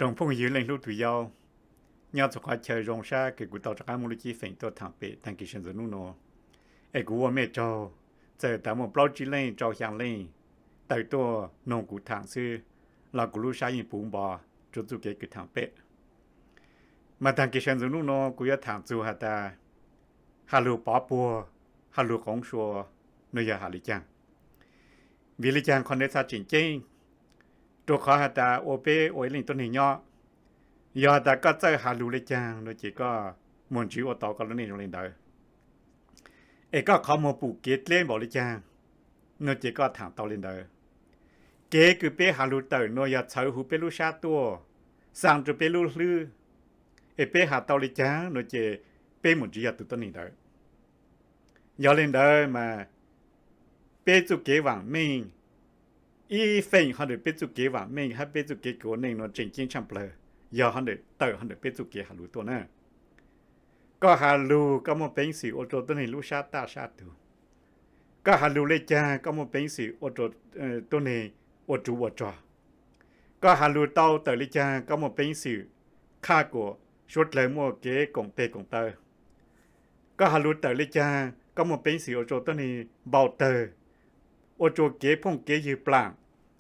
rồng phong dưới lên lúc tụi nhau nhau cho khoa chơi rồng sa cái cụ tàu cho cái mô chí phèn tôi thằng bể thằng kỳ sinh dẫn nó ai cụ mẹ cho giờ tao một bao chỉ lên cho hàng lên tại tôi nông cụ thằng sư là cụ lúc sáng yên bún bò cho tụi cái thằng bể mà thằng kỳ sinh dẫn nó cụ要thằng chú hả ta hà lù bỏ bùa hà lù khổng sùa nơi giờ hà lì chăng vì lì chăng còn để sao chỉnh chỉnhตัวเขาหาตาโอเปโอเอลิงตัวนี้ย่อยอแต่ก็เจอหาลูเลยจังโดยจีก็มวนชีวต่อกันแล้วนี่โรงเรียนเดอเอก็เขามาปลูกเกตเล่นบอกเลยจังโดยจีก็ถามต่อเรียนเดอเกคือเป้หาลูเตอร์โนยาเฉาหูเปลูชาตัวสั่งจะเปลูลือเอเป้หาต่อเลยจังโดยจีเป้มวนชีวตัวนี้เดอยอเรียนเดอมาเป้จุเกหวังมิงอีเฟงเขาเดือดเป็นจุกเกว่าไม่ให้เป็นจุกเกกูหนึ่งนอนจริงจริงช่างเปลือยยาเขาเดือดเตอเขาเดือดเป็นจุกเกหาลูตัวน่ะก็หาลูก็มาเป็นสิโอโตตัวนี้ลูชาตาชาตูก็หาลูเลยจ้าก็มาเป็นสิโอโตตัวนี้โอจูโอจอก็หาลูเต้าเตอเลยจ้าก็มาเป็นสิข้ากัวชุดเลยมัวเกกงเตกงเตอก็หาลูเตอเลยจ้าก็มาเป็นสิโอโตตัวนี้เบาเตอโอโจเก๋พงเก๋ยืปลาง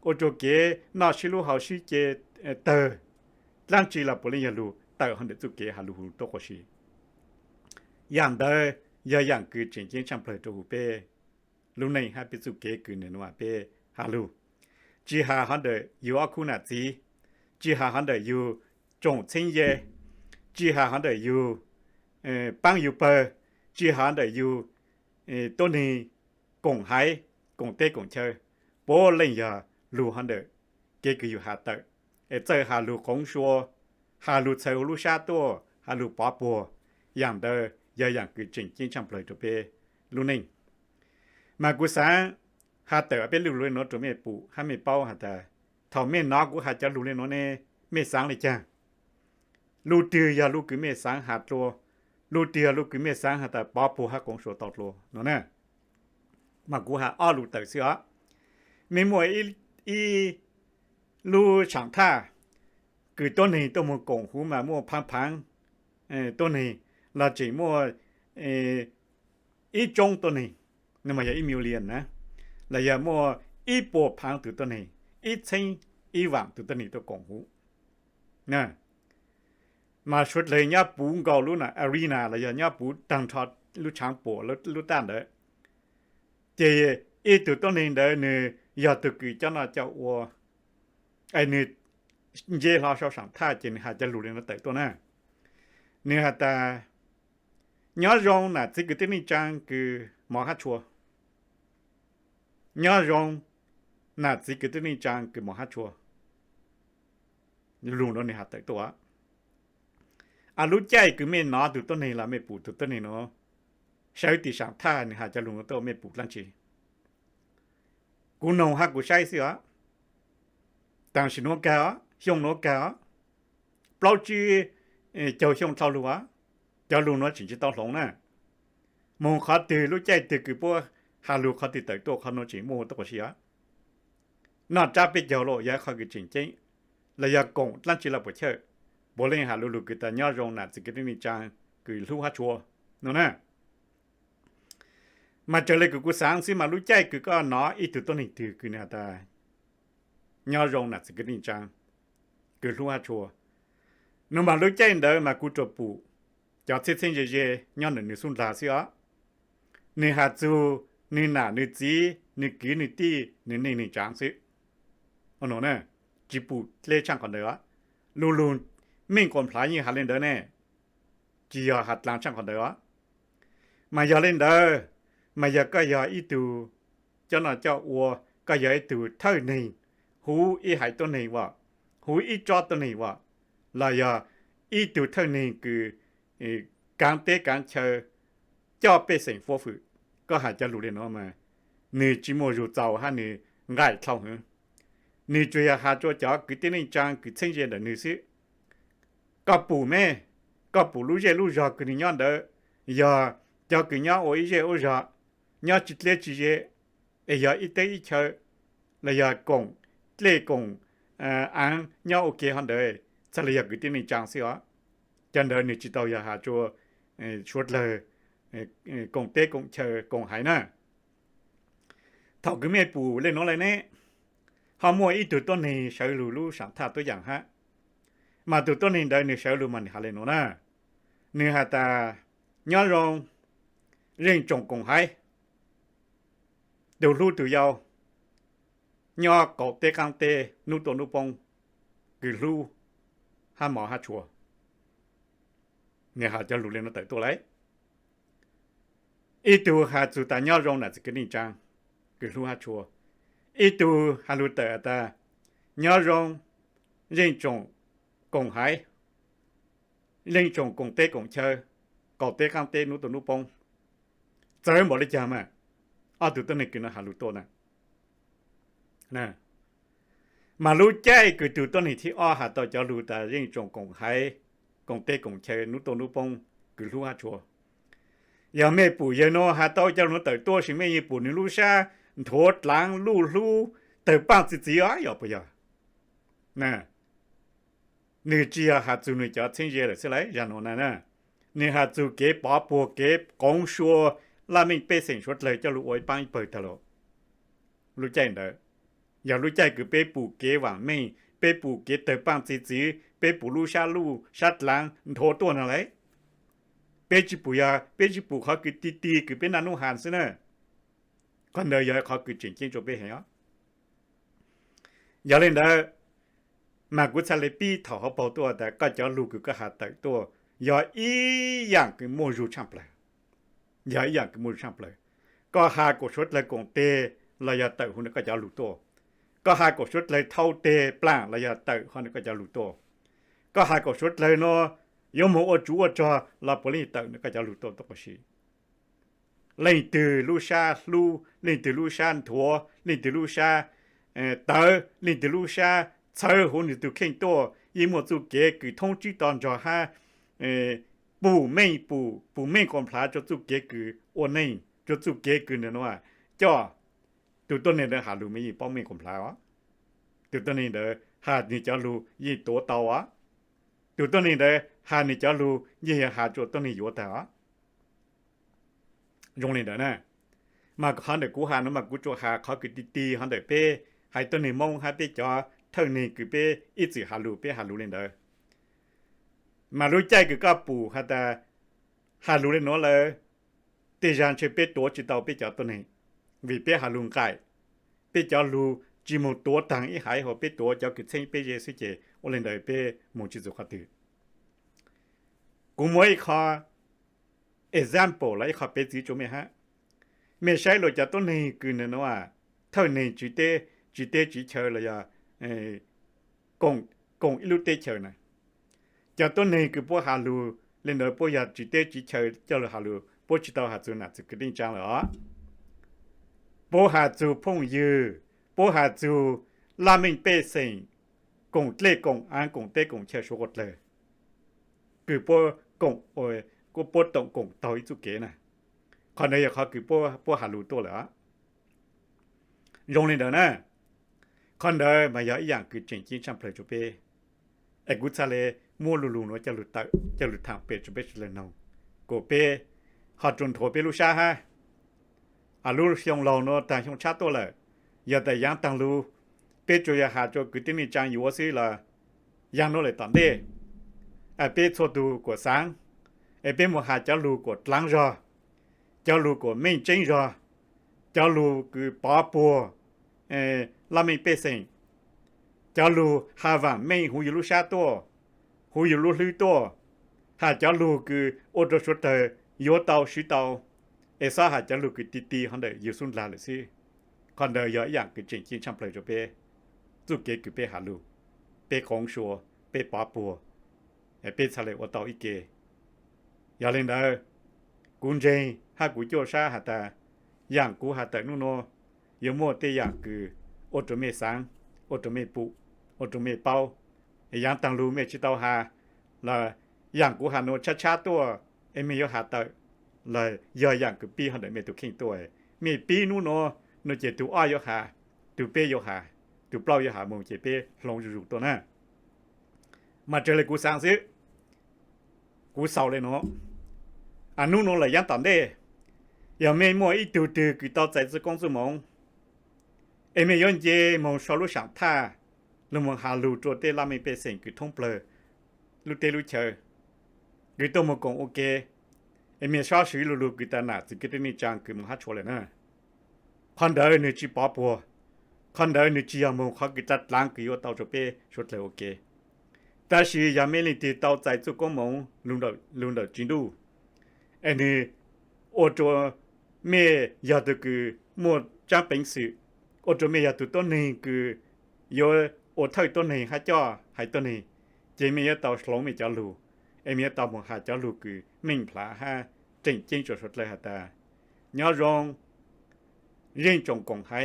โอโจเก๋นอชิลูหาชิเจเตอลังจีลาปลิยาลูเตอหันเดจุเก๋ฮาลูหูโตโคชีอย่างเดยาอย่างคือจริงจริงช่างเพลย์ตัวหูเป้ลูในฮะเป็นจุเก๋คือเนนัวเป้ฮาลูจีฮาฮันเดอยู่อาคูนาจีจีฮาฮันเดอยู่จงเชิงเย่จีฮาฮันเดอยู่ปังอยู่เปอจีฮาฮันเดอยู่ตัวนี้กงไฮกงเต้กงเชอโป้เล่นยาลูฮันเดเกก็อยู่หาเตอเจอหาลูของชัวหาลูเชอลูชาตัวหาลูปอปัวอย่างเดยาอย่างคือจริงจริงช่างเปลยตัวเป้ลูนิ่งมากูสาหาเตอเป็นลูเลยเนาะตัวเม่ปูหาไม่เป้าหาแต่ทอมเม่นอกกูหาจะลูเลยเนาะเน่เม่สังเลยจ้าลูเตียลูคือเม่สังหาตัวลูเตียลูคือเม่สังหาแต่ปอปัวหากงชัวตอดโลเนาะเนี่ยมากูหาอ้อลูเตอเสือมีมวยอีลูช่างท่าคือต้นนี้ตัวมัวกงหูมามัวพังต้นนี้เราจีมัวอีจงตัวนี้นั่นมาอย่างอีมิวเลียนนะแล้วอย่างมัวอีปวพังตัวต้นนี้อีเชิงอีหวังตัวต้นนี้ตัวกงหูนะมาชุดเลยเนี่ยปูงกอลูน่ะอารีนาแล้วอย่างเนี่ยปูตังทอดลูช้างปวแล้วลูต้านเด้อเจอีตัวต้นนี้เด้อเนี่ยยาตัวกี่เจ้าหน้าเจ้าวัวไอ้เนี่ยเย่เราชอบสั่งท่าเจนหาจะรู้เรื่องแต่ตัวน่ะเนี่ยแต่ย้อนรองน่ะที่คือที่นี่จังคือหมอฮัชัวย้อนรองน่ะที่คือที่นี่จังคือหมอฮัชัวรู้แล้วเนี่ยหาแต่ตัวอารู้ใจคือไม่นอตัวต้นนี้ละไม่ปูตัวต้นนี้เนาะใช้ติสั่งท่าเนี่ยหาจะรู้ตัวไม่ปูลังชีกูนงฮักกูใช้สิวะต่างสิโนกาช่วงโนกาเปล่าจีเจ้าช่วงเท่าลัวเจ้าลุงน้อยสิ่งที่ต้องหลงน่ะมองเขาตื่นรู้ใจตื่นคือพวกฮาลูเขาตื่นแต่ตัวเขาโนจิโมตัวกว่าเสียนอกจากเป็นเจ้าโลยาเขาคือจริงจริงระยะกงลั่นจีเราปวดเชื่อบริหารลูกคือแต่ย่อรงน่ะสิ่งที่มีจางคือลูกฮัชัวนั่นน่ะมาเจอเลยกูสั่งสิมารู้ใจคือก็น้ออีตัวต้นนี้ถือคือเนี่ยแต่ย่อรงน่ะสิ่งที่จังคือรู้ว่าชัวนุ่มมารู้ใจเดิมมากูจะปูจะเส้นเย่ๆย้อนหนึ่งสุนทรเสียหนึ่งหาจูหนึ่งหน้าหนึ่งจีหนึ่งกีหนึ่งตีหนึ่งหนึ่งจังสิอ๋อเนาะจีปูเลี้ยช่างคนเดียวลูนมิ่งคนพลายยิงหาเล่นเดินแน่จียาหัดล้างช่างคนเดียวมาอย่าเล่นเด้อมาอยากก็อย่าอีตูเจ้าหน้าเจ้าอัวก็อย่าอีตูเท่านี้หูอีหายตัวนี้ว่าหูอีจอตัวนี้ว่าลายาอีตูเท่านี้คือการเตะการเชอเจ้าเป็นสิ่งฟ้ฝืก็หาจะรู้เรื่องน้อมานี่จิโมรูเจ้าฮะนี่ง่ายเข้าหือนี่จุยหาตัวจ๋าคือที่นี่จังคือเช่นเดียวนี่สิก็ปู่แม่ก็ปู่รู้เจรู้จักคือนี่ย้อนเด้อยาเจ้าคือย้อนโอ้ยเจโอ้ยย้อนจิตเลี้ยจิเจยาอีเตอีเชอแล้วยากงเลี้ยกงอันย้อนโอเคฮันเด้ sẽ là cái tin này trang xí á chân đời này chỉ tao giờ hà cho suốt lời công tế công chờ công hải nè thọ cái mẹ bù lên nó lại nè họ mua ít từ tuần này sợ lù lù sản thà tôi dạng ha mà từ tuần này đời này sợ lù mình hà lên nó nè nè hà ta nhớ rồi riêng trồng công hải đều lù từ giàu nhớ cổ tế căng tế nút tổ nút bông cứ lù ha mỏ ha chùa nè hà cho lù lên nó tới tôi lấy ít từ hà chủ ta nhớ rồi là cái gì trang cứ lù ha chùa ít từ hà lù tới ta nhớ rồi riêng trồng công hải riêng trồng công tế công chơi cổ tế căng tế nút tổ nút bông giờ mới lấy chả mà từ tuần này cứ nó hà lù to nè mà lũ chạy cứ từ tuần này thì hà tao cho lũ ta riêng trồng công hải công tế công chơi nút tổ nút bông cứ lũ ha chùa giờ mẹ bù giờ nó hà tao cho nó tới to thì mẹ như bù nó lũ sa thốt láng lũ tới bao gì á giờ bây giờ nè nữ chỉ hà chú nữ cho thiên nhiên là sẽ lấy ra nó nè nữ hà chú kế bảo bùa kế công số là mình bê sinh xuất lời cho lũ ôi bán bơi thà lộ lũ chạy đó giờ lũ chạy cứ bê bù kế vàng mình bê bù kế tới bao gì bê bù lũ sát láng thốt to nào lấy bê chỉ bù họ cứ tí cứ bê nanu hàn xí nè còn đời giờ họ cứ chỉnh cho bê hả giờ lên đó mà cũng sẽ lấy bi thọ họ bảoตัวแต่ก็จะรู้คือก็หาแต่ตัวอย่าอีอย่างคือมัวรู้ช่างเลยอย่าอย่างคือมัวรู้ช่างเลยก็หากดชุดเลยกงเตระยะแต่หุ่นก็จะรู้ตัวก็หากดชุดเลยเท่าเตปลางระยะแต่หุ่นก็จะรู้ตัวก็หากดชุดเลยเนาะยมโอจูอจอลาปลีแต่ก็จะรู้ตัวตัวชีเล่นตือลูชาลูเล่นตือลูชาถัวเล่นตือลูชาเตอเล่นตือลูชา车和你都看到，因为做给通知当中哈，不美光盘就做给我呢，就做给的话，叫就多年的下路没帮美光盘啊，就多年的下你家路一多刀啊，就多年的下你家路一下就多年有的啊，用嚟的呢，嘛看的古下那嘛古做下เขาคือตี看的ไปให้ตัวนี้มองให้ไปจอthằng này cứ bé ít chỉ hà lù lên đó mà lũ chạy cứ cả bù hà lù lên nó là tiền giang chơi bé tổ chỉ tàu bé choตัวnày vì bé hà lù cài bé cho lù chỉ một tổ thằng ít hải họ bé tổ cho cái chân bé dễ suy chế ở lên đó bé một chỉ dùng khát từ cũng mỗi khó example là khó bé chỉ cho mẹ ha mẹ sai rồi choตัวnày cứ nó thằng này chỉ chơi là công ilu tê chờ này cho tôi này cứ bố hà lù lên đó bố giờ chỉ chờ cho là hà lù bố chỉ tao hà chú nè chỉ cái định trang là bố hà chú phong dư bố hà chú làm mình bê sinh công lệ công an công tê công chờ số gột lệ cứ bố công ôi cô bố tổng công tao ít chú kế nè còn đây họ cứ bố hà lù tôi là dùng lên đó nè con đời mà giờอย่างคือจริงๆช่างเพลจุเป้ไอ้กุศลมัวลุเนาะจะหลุดทางเปจุเป้เลยน้องกูเป้หอดจนโถเป้ลูชาฮะลูกชงเราเนาะแต่ชงชาตัวเลยอย่าแต่ยังตังลูเป้จุยหาจุกุตินี่จังอยู่ว่าสิละยังโน่เลยตอนเด้ไอ้เป้ชดดูกว่าสังไอ้เป้มัวหาจะลูกดหลังรอจะลูกดไม่จริงรอจะลูคือป้าปัวlà mình bê sinh cho lù hà vàng mình hú lù xa to hú lù lư to hà cho lù cứ ô tô số tờ yếu tàu sĩ tàu sao hà cho lù cứ tí hắn đời yếu xuân là xí còn đời yếu dạng cứ chỉnh chỉnh trong lời cho bê giúp kế cứ bê hà lù bê khóng xua bê bá bùa bê xa lệ ô tàu ý kê yếu lên đó cũng dây hà cú cho xa hà ta dạng cú hà ta nô yếu mua tê dạng cứ ô tô mê sáng ô tô mê phụ ô tô mê bao dạng tăng lù mê chỉ tàu hà là dạng của hà nội chaตัวem mới hà tới là giờ dạng của pi hà nội mê tụ kinhตัวmê pi nó chỉ tụ ai yo hà tụ bê yo hà tụ bao yo hà mong chỉ bê lòng rủตัวnè mà chơi là cú sáng xứ cú sau lên nó anh nu nó là giang tận đây giờ mấy mua ít từ từ cứ tao chạy từ công sự mong em mấy yon dê mong sau lúc sáng tha lúc mong hà lù trộn tê làm mấy bê sinh cứ thông bờ lúc tê lúc chờ cứ tôi một con ok em mấy sao xử lù cứ ta nạt cứ cái này trang cứ mong hát cho lên nè con đời nữa chỉ bỏ bùa con đời nữa chỉ mong họ cứ chặt láng cứ yêu tao cho bê cho lên ok ta chỉ giờ mấy lần thì tao chạy từ công mong luôn đầu chính đủ anh này ô tô mẹ giờ từ cứ một trang bệnh sự ô tô mẹ giờ từตัวนี้คือโยโอเท่าตัวนี้ให้จ่อให้ตัวนี้เจมีเตาสลงมีจ่อลูเอมีเตาหมงหาจ่อลูคือมิ่งพลาฮะจริงจริงจุดสุดเลยฮะตาย้อนรองเรื่องจงกงให้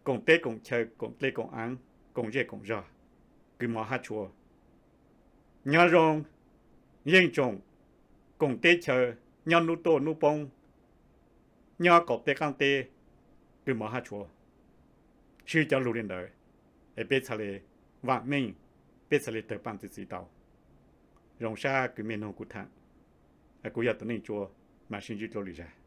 กงเต้กงเชยกงเต้กงอังกงเย่กงจ่อคือหมอฮัชัวย้อนรองเรื่องจงกงเต้เชยย้อนนูโตนูปงย้อนกบเต้กังเต้คือหมอฮัชัวชื่อจ่อลูเรียนเดอไอเป็ดทะเลว่างมิ่งเป็ดทะเลเตอปันติสีเตารงชาคือเมนูกุทะไอกูอยากตัวนี้จัวมาชินจิโตลิจา